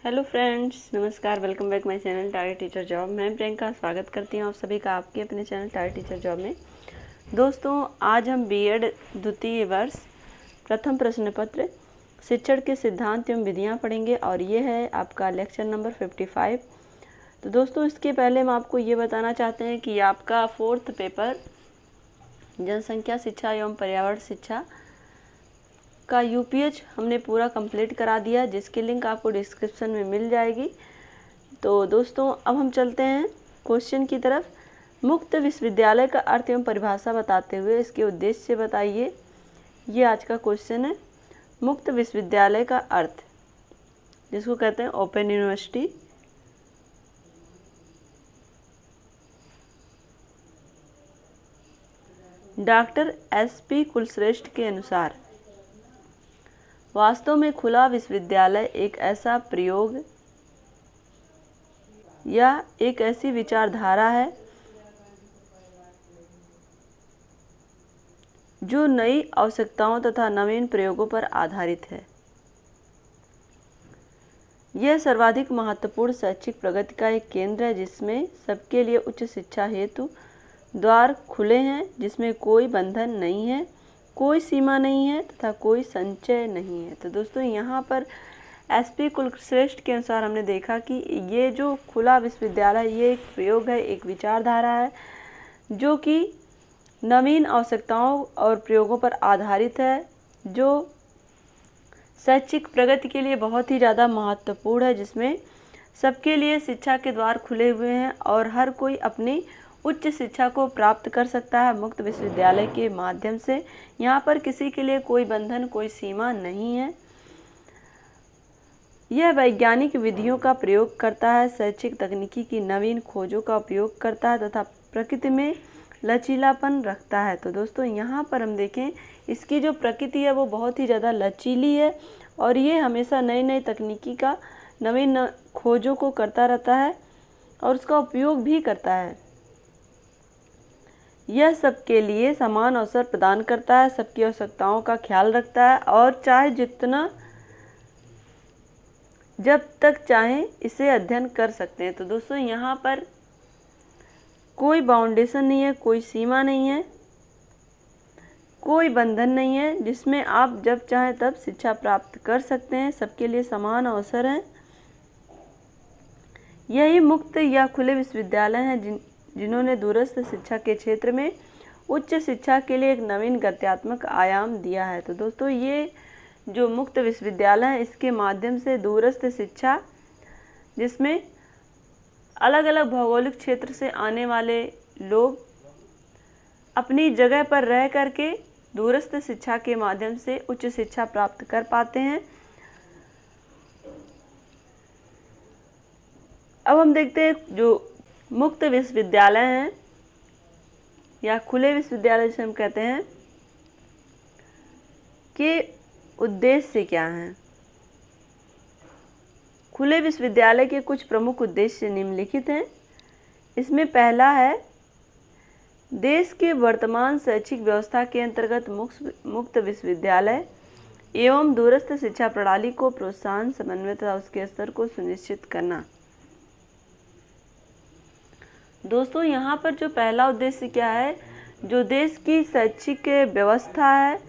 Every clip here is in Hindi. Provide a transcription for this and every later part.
हेलो फ्रेंड्स, नमस्कार। Welcome back my channel target teacher job. मैं प्रियंका स्वागत करती हूँ आप सभी का आपके अपने चैनल टारगेट टीचर जॉब में। दोस्तों, आज हम बीएड द्वितीय वर्ष प्रथम प्रश्न पत्र शिक्षण के सिद्धांत एवं विधियाँ पढ़ेंगे और ये है आपका लेक्चर नंबर 55। तो दोस्तों, इसके पहले हम आपको ये बताना चाहते हैं कि आपका 4th पेपर जनसंख्या शिक्षा एवं पर्यावरण शिक्षा का यूपीएच हमने पूरा कंप्लीट करा दिया, जिसकी लिंक आपको डिस्क्रिप्शन में मिल जाएगी। तो दोस्तों, अब हम चलते हैं क्वेश्चन की तरफ। मुक्त विश्वविद्यालय का अर्थ एवं परिभाषा बताते हुए इसके उद्देश्य बताइए। ये आज का क्वेश्चन है। मुक्त विश्वविद्यालय का अर्थ, जिसको कहते हैं open university. Doctor SP Kulshreshtha के अनुसार वास्तव में खुला विश्वविद्यालय एक ऐसा प्रयोग या एक ऐसी विचारधारा है जो नई आवश्यकताओं तथा नवीन प्रयोगों पर आधारित है। यह सर्वाधिक महत्वपूर्ण शैक्षिक प्रगति का एक केंद्र है, जिसमें सबके लिए उच्च शिक्षा हेतु द्वार खुले हैं, जिसमें कोई बंधन नहीं है, कोई सीमा नहीं है तथा कोई संचय नहीं है। तो दोस्तों, यहाँ पर एसपी कुलश्रेष्ठ के अनुसार हमने देखा कि ये जो खुला विश्वविद्यालय ये एक प्रयोग है, एक विचारधारा है जो कि नवीन आवश्यकताओं और प्रयोगों पर आधारित है, जो शैक्षिक प्रगति के लिए बहुत ही ज़्यादा महत्वपूर्ण है, जिसमें सबके लिए शिक्षा के द्वार खुले हुए हैं और हर कोई अपनी उच्च शिक्षा को प्राप्त कर सकता है मुक्त विश्वविद्यालय के माध्यम से। यहाँ पर किसी के लिए कोई बंधन, कोई सीमा नहीं है। यह वैज्ञानिक विधियों का प्रयोग करता है, शैक्षिक तकनीकी की नवीन खोजों का उपयोग करता है तथा प्रकृति में लचीलापन रखता है। तो दोस्तों, यहाँ पर हम देखें, इसकी जो प्रकृति है वो बहुत ही ज़्यादा लचीली है और ये हमेशा नई नई तकनीकी का नवीन खोजों को करता रहता है और उसका उपयोग भी करता है। यह सबके लिए समान अवसर प्रदान करता है, सबकी आवश्यकताओं का ख्याल रखता है और चाहे जितना जब तक चाहें इसे अध्ययन कर सकते हैं। तो दोस्तों, यहाँ पर कोई बाउंडेशन नहीं है, कोई सीमा नहीं है, कोई बंधन नहीं है, जिसमें आप जब चाहें तब शिक्षा प्राप्त कर सकते हैं। सबके लिए समान अवसर हैं। यही मुक्त या खुले विश्वविद्यालय हैं जिन्होंने दूरस्थ शिक्षा के क्षेत्र में उच्च शिक्षा के लिए एक नवीन गत्यात्मक आयाम दिया है। तो दोस्तों, ये जो मुक्त विश्वविद्यालय है, इसके माध्यम से दूरस्थ शिक्षा, जिसमें अलग अलग भौगोलिक क्षेत्र से आने वाले लोग अपनी जगह पर रह करके दूरस्थ शिक्षा के माध्यम से उच्च शिक्षा प्राप्त कर पाते हैं। अब हम देखते हैं जो मुक्त विश्वविद्यालय हैं या खुले विश्वविद्यालय जिसे हम कहते हैं कि उद्देश्य क्या हैं। खुले विश्वविद्यालय के कुछ प्रमुख उद्देश्य निम्नलिखित हैं। इसमें पहला है, देश के वर्तमान शैक्षिक व्यवस्था के अंतर्गत मुक्त विश्वविद्यालय एवं दूरस्थ शिक्षा प्रणाली को प्रोत्साहन, समन्वय तथा उसके स्तर को सुनिश्चित करना। दोस्तों, यहाँ पर जो पहला उद्देश्य क्या है, जो देश की शैक्षिक व्यवस्था है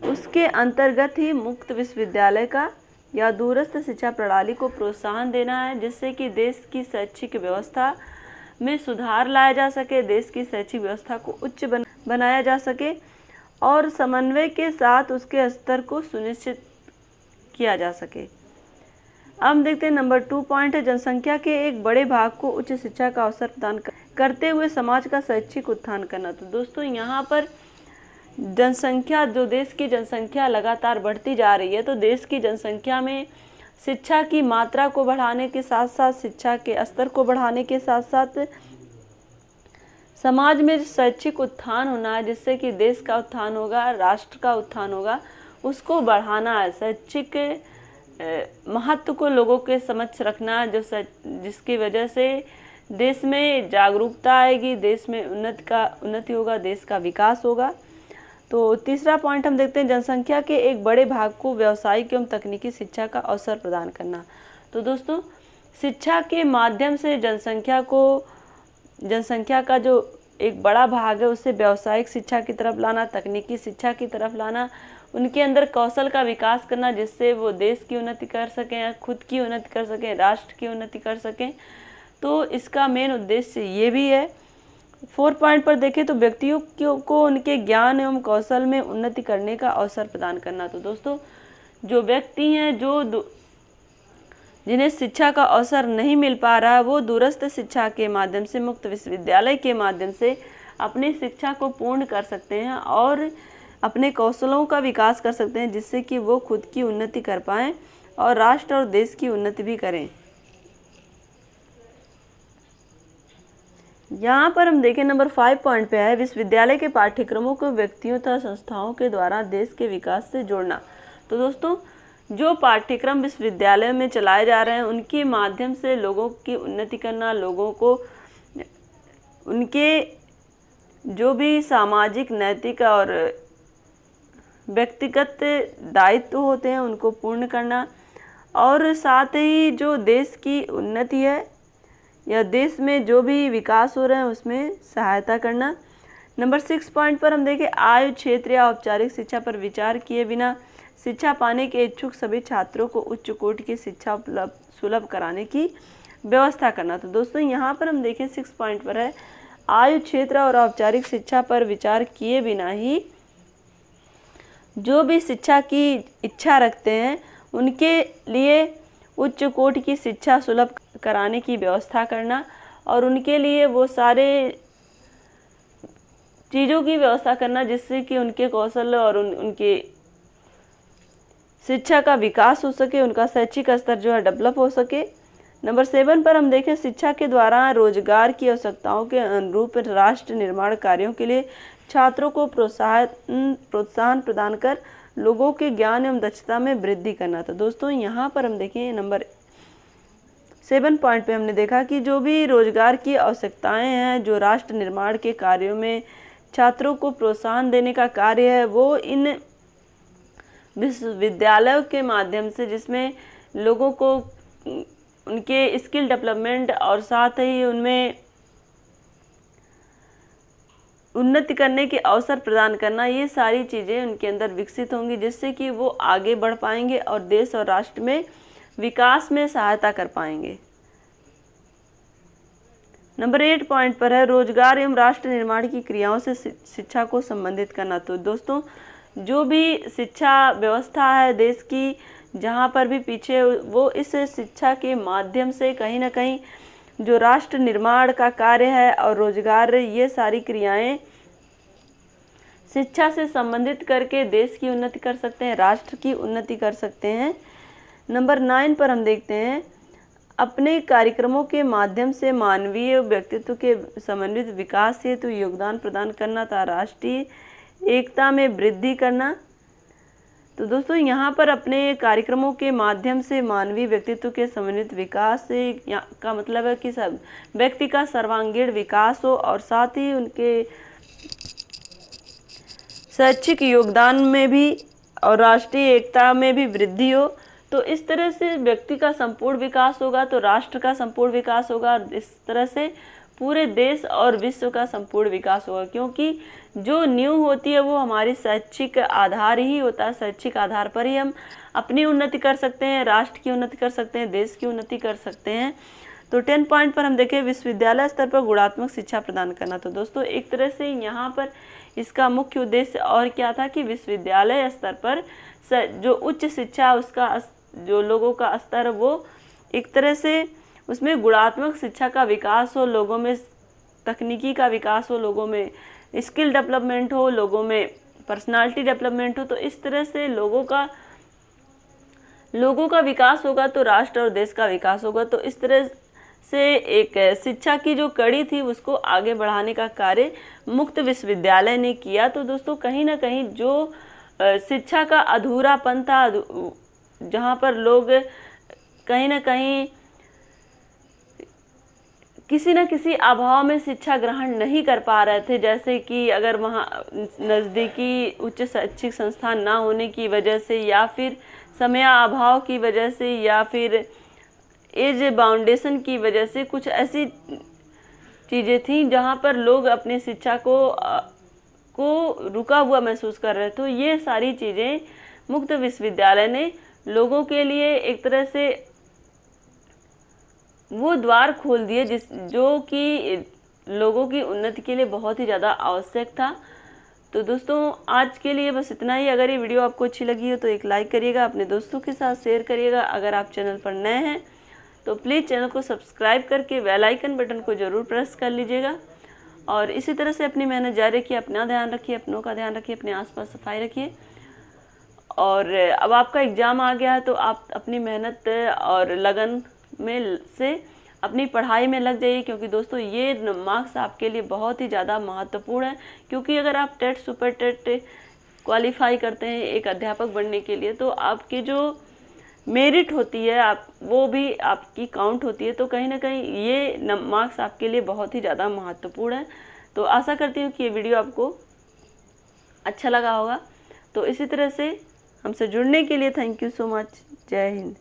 उसके अंतर्गत ही मुक्त विश्वविद्यालय का या दूरस्थ शिक्षा प्रणाली को प्रोत्साहन देना है, जिससे कि देश की शैक्षिक व्यवस्था में सुधार लाया जा सके, देश की शैक्षिक व्यवस्था को उच्च बनाया जा सके और समन्वय के साथ उसके स्तर को सुनिश्चित किया जा सके। अब हम देखते हैं नंबर 2 पॉइंट है, जनसंख्या के एक बड़े भाग को उच्च शिक्षा का अवसर प्रदान करते हुए समाज का शैक्षिक उत्थान करना। तो दोस्तों, यहाँ पर जनसंख्या, जो देश की जनसंख्या लगातार बढ़ती जा रही है, तो देश की जनसंख्या में शिक्षा की मात्रा को बढ़ाने के साथ साथ, शिक्षा के स्तर को बढ़ाने के साथ साथ समाज में शैक्षिक उत्थान होना है, जिससे कि देश का उत्थान होगा, राष्ट्र का उत्थान होगा, उसको बढ़ाना है। शैक्षिक महत्व को लोगों के समक्ष रखना, जिसकी वजह से देश में जागरूकता आएगी, देश में उन्नति होगा, देश का विकास होगा। तो तीसरा पॉइंट हम देखते हैं, जनसंख्या के एक बड़े भाग को व्यावसायिक एवं तकनीकी शिक्षा का अवसर प्रदान करना। तो दोस्तों शिक्षा के माध्यम से जनसंख्या का जो एक बड़ा भाग है उसे व्यावसायिक शिक्षा की तरफ लाना, तकनीकी शिक्षा की तरफ लाना, उनके अंदर कौशल का विकास करना जिससे वो देश की उन्नति कर सकें, खुद की उन्नति कर सकें, राष्ट्र की उन्नति कर सकें। तो इसका मेन उद्देश्य ये भी है। 4 पॉइंट पर देखें तो व्यक्तियों को उनके ज्ञान एवं कौशल में उन्नति करने का अवसर प्रदान करना। तो दोस्तों जो व्यक्ति हैं जिन्हें शिक्षा का अवसर नहीं मिल पा रहा है वो दूरस्थ शिक्षा के माध्यम से, मुक्त विश्वविद्यालय के माध्यम से अपनी शिक्षा को पूर्ण कर सकते हैं और अपने कौशलों का विकास कर सकते हैं जिससे कि वो खुद की उन्नति कर पाएँ और राष्ट्र और देश की उन्नति भी करें। यहाँ पर हम देखें नंबर 5 पॉइंट पे है विश्वविद्यालय के पाठ्यक्रमों को व्यक्तियों तथा संस्थाओं के द्वारा देश के विकास से जोड़ना। तो दोस्तों जो पाठ्यक्रम विश्वविद्यालय में चलाए जा रहे हैं उनके माध्यम से लोगों की उन्नति करना, लोगों को उनके जो भी सामाजिक, नैतिक और व्यक्तिगत दायित्व होते हैं उनको पूर्ण करना और साथ ही जो देश की उन्नति है या देश में जो भी विकास हो रहे हैं उसमें सहायता करना। नंबर 6 पॉइंट पर हम देखें आयु, क्षेत्र या औपचारिक शिक्षा पर विचार किए बिना शिक्षा पाने के इच्छुक सभी छात्रों को उच्च कोटि की शिक्षा सुलभ कराने की व्यवस्था करना। तो दोस्तों यहाँ पर हम देखें 6 पॉइंट पर है आयु, क्षेत्र और औपचारिक शिक्षा पर विचार किए बिना ही जो भी शिक्षा की इच्छा रखते हैं उनके लिए उच्च कोटि की शिक्षा सुलभ कराने की व्यवस्था करना और उनके लिए वो सारे चीज़ों की व्यवस्था करना जिससे कि उनके कौशल और उनके शिक्षा का विकास हो सके, उनका शैक्षिक स्तर जो है डेवलप हो सके। नंबर 7 पर हम देखें शिक्षा के द्वारा रोजगार की आवश्यकताओं के अनुरूप राष्ट्र निर्माण कार्यों के लिए छात्रों को प्रोत्साहन प्रदान कर लोगों के ज्ञान एवं दक्षता में वृद्धि करना। तो दोस्तों यहाँ पर हम देखें नंबर 7 पॉइंट पे हमने देखा कि जो भी रोजगार की आवश्यकताएं हैं, जो राष्ट्र निर्माण के कार्यों में छात्रों को प्रोत्साहन देने का कार्य है वो इन विश्वविद्यालयों के माध्यम से, जिसमें लोगों को उनके स्किल डेवलपमेंट और साथ ही उनमें उन्नति करने के अवसर प्रदान करना, ये सारी चीज़ें उनके अंदर विकसित होंगी जिससे कि वो आगे बढ़ पाएंगे और देश और राष्ट्र में विकास में सहायता कर पाएंगे। नंबर 8 पॉइंट पर है रोजगार एवं राष्ट्र निर्माण की क्रियाओं से शिक्षा को संबंधित करना। तो दोस्तों जो भी शिक्षा व्यवस्था है देश की, जहाँ पर भी पीछे वो इस शिक्षा के माध्यम से कहीं ना कहीं जो राष्ट्र निर्माण का कार्य है और रोजगार, ये सारी क्रियाएं शिक्षा से संबंधित करके देश की उन्नति कर सकते हैं, राष्ट्र की उन्नति कर सकते हैं। नंबर 9 पर हम देखते हैं अपने कार्यक्रमों के माध्यम से मानवीय व्यक्तित्व के समन्वित विकास हेतु योगदान प्रदान करना तथा राष्ट्रीय एकता में वृद्धि करना। तो दोस्तों यहाँ पर अपने कार्यक्रमों के माध्यम से मानवीय व्यक्तित्व के समन्वित विकास से का मतलब है कि सब व्यक्ति का सर्वांगीण विकास हो और साथ ही उनके शैक्षिक योगदान में भी और राष्ट्रीय एकता में भी वृद्धि हो। तो इस तरह से व्यक्ति का संपूर्ण विकास होगा तो राष्ट्र का संपूर्ण विकास होगा, इस तरह से पूरे देश और विश्व का संपूर्ण विकास होगा, क्योंकि जो नींव होती है वो हमारी शैक्षिक आधार ही होता है। शैक्षिक आधार पर ही हम अपनी उन्नति कर सकते हैं, राष्ट्र की उन्नति कर सकते हैं, देश की उन्नति कर सकते हैं। तो 10 पॉइंट पर हम देखें विश्वविद्यालय स्तर पर गुणात्मक शिक्षा प्रदान करना। तो दोस्तों एक तरह से यहाँ पर इसका मुख्य उद्देश्य और क्या था कि विश्वविद्यालय स्तर पर जो उच्च शिक्षा उसका जो लोगों का स्तर वो एक तरह से उसमें गुणात्मक शिक्षा का विकास हो, लोगों में तकनीकी का विकास हो, लोगों में स्किल डेवलपमेंट हो, लोगों में पर्सनालिटी डेवलपमेंट हो। तो इस तरह से लोगों का विकास होगा तो राष्ट्र और देश का विकास होगा। तो इस तरह से एक शिक्षा की जो कड़ी थी उसको आगे बढ़ाने का कार्य मुक्त विश्वविद्यालय ने किया। तो दोस्तों कहीं ना कहीं जो शिक्षा का अधूरापन था, जहाँ पर लोग कहीं ना कहीं किसी न किसी अभाव में शिक्षा ग्रहण नहीं कर पा रहे थे, जैसे कि अगर वहाँ नज़दीकी उच्च शैक्षिक संस्थान ना होने की वजह से या फिर समय अभाव की वजह से या फिर एज बाउंडेशन की वजह से कुछ ऐसी चीज़ें थी जहाँ पर लोग अपनी शिक्षा को रुका हुआ महसूस कर रहे थे। तो ये सारी चीज़ें मुक्त विश्वविद्यालय ने लोगों के लिए एक तरह से वो द्वार खोल दिए जो कि लोगों की उन्नति के लिए बहुत ही ज़्यादा आवश्यक था। तो दोस्तों आज के लिए बस इतना ही। अगर ये वीडियो आपको अच्छी लगी हो तो एक लाइक करिएगा, अपने दोस्तों के साथ शेयर करिएगा। अगर आप चैनल पर नए हैं तो प्लीज़ चैनल को सब्सक्राइब करके बेल आइकन बटन को ज़रूर प्रेस कर लीजिएगा। और इसी तरह से अपनी मेहनत जारी रखिए, अपना ध्यान रखिए, अपनों का ध्यान रखिए, अपने आसपास सफाई रखिए। और अब आपका एग्ज़ाम आ गया है तो आप अपनी मेहनत और लगन में से अपनी पढ़ाई में लग जाइए, क्योंकि दोस्तों ये मार्क्स आपके लिए बहुत ही ज़्यादा महत्वपूर्ण है। क्योंकि अगर आप टेट सुपर टेट क्वालिफाई करते हैं एक अध्यापक बनने के लिए तो आपकी जो मेरिट होती है वो भी आपकी काउंट होती है। तो कहीं ना कहीं ये मार्क्स आपके लिए बहुत ही ज़्यादा महत्वपूर्ण है। तो आशा करती हूँ कि ये वीडियो आपको अच्छा लगा होगा। तो इसी तरह से हमसे जुड़ने के लिए थैंक यू सो मच। जय हिंद।